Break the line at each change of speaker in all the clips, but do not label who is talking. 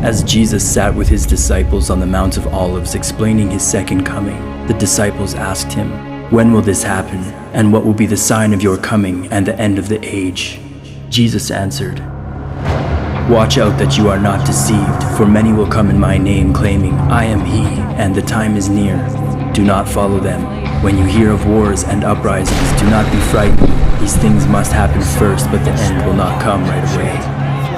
As Jesus sat with his disciples on the Mount of Olives explaining his second coming, the disciples asked him, "When will this happen? And what will be the sign of your coming and the end of the age?" Jesus answered, "Watch out that you are not deceived, for many will come in my name claiming, 'I am he,' and the time is near. Do not follow them. When you hear of wars and uprisings, do not be frightened. These things must happen first, but the end will not come right away.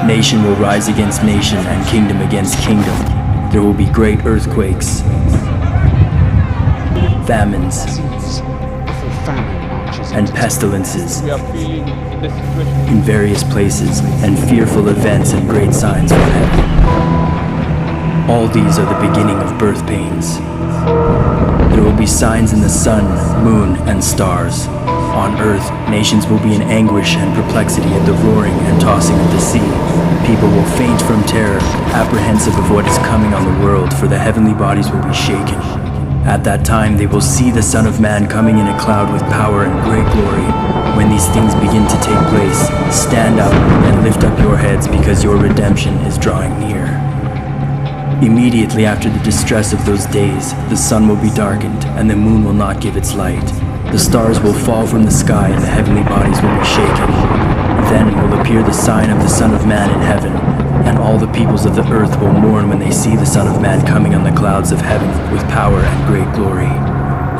Nation will rise against nation and kingdom against kingdom. There will be great earthquakes, famines, and pestilences in various places, and fearful events and great signs from heaven. All these are the beginning of birth pains. There will be signs in the sun, moon, and stars. On earth, nations will be in anguish and perplexity at the roaring and tossing of the sea. People will faint from terror, apprehensive of what is coming on the world, for the heavenly bodies will be shaken. At that time they will see the Son of Man coming in a cloud with power and great glory. When these things begin to take place, stand up and lift up your heads, because your redemption is drawing near." Immediately after the distress of those days, the sun will be darkened, and the moon will not give its light. The stars will fall from the sky, and the heavenly bodies will be shaken. Then will appear the sign of the Son of Man in heaven, and all the peoples of the earth will mourn when they see the Son of Man coming on the clouds of heaven with power and great glory.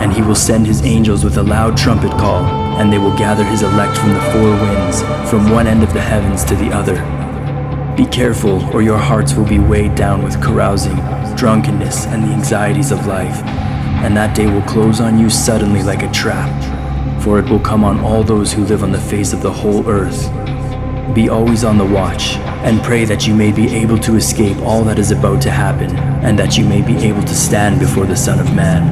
And he will send his angels with a loud trumpet call, and they will gather his elect from the four winds, from one end of the heavens to the other. Be careful, or your hearts will be weighed down with carousing, drunkenness, and the anxieties of life. And that day will close on you suddenly like a trap, for it will come on all those who live on the face of the whole earth. Be always on the watch, and pray that you may be able to escape all that is about to happen, and that you may be able to stand before the Son of Man.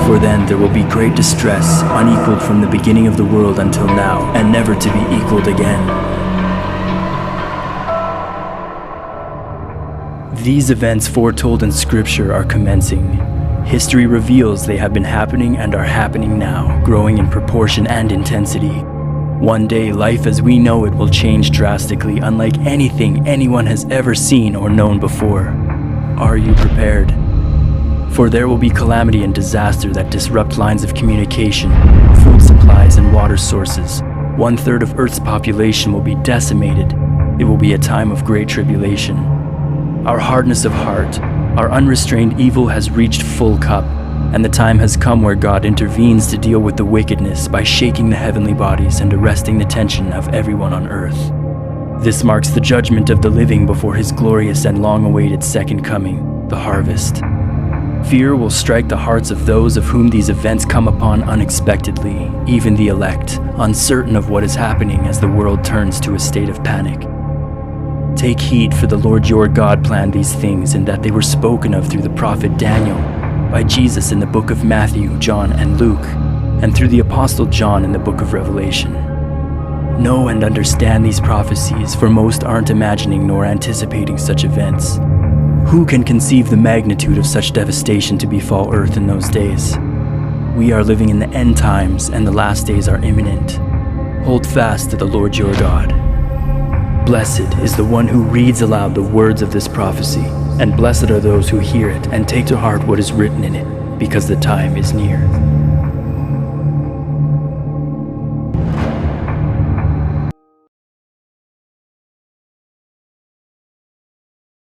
For then there will be great distress, unequaled from the beginning of the world until now, and never to be equaled again. These events foretold in Scripture are commencing. History reveals they have been happening and are happening now, growing in proportion and intensity. One day, life as we know it will change drastically, unlike anything anyone has ever seen or known before. Are you prepared? For there will be calamity and disaster that disrupt lines of communication, food supplies, and water sources. 1/3 of Earth's population will be decimated. It will be a time of great tribulation. Our hardness of heart, our unrestrained evil has reached full cup, and the time has come where God intervenes to deal with the wickedness by shaking the heavenly bodies and arresting the tension of everyone on earth. This marks the judgment of the living before his glorious and long-awaited second coming, the harvest. Fear will strike the hearts of those of whom these events come upon unexpectedly, even the elect, uncertain of what is happening as the world turns to a state of panic. Take heed, for the Lord your God planned these things, and that they were spoken of through the prophet Daniel, by Jesus in the book of Matthew, John, and Luke, and through the apostle John in the book of Revelation. Know and understand these prophecies, for most aren't imagining nor anticipating such events. Who can conceive the magnitude of such devastation to befall earth in those days? We are living in the end times, and the last days are imminent. Hold fast to the Lord your God. Blessed is the one who reads aloud the words of this prophecy, and blessed are those who hear it and take to heart what is written in it, because the time is near.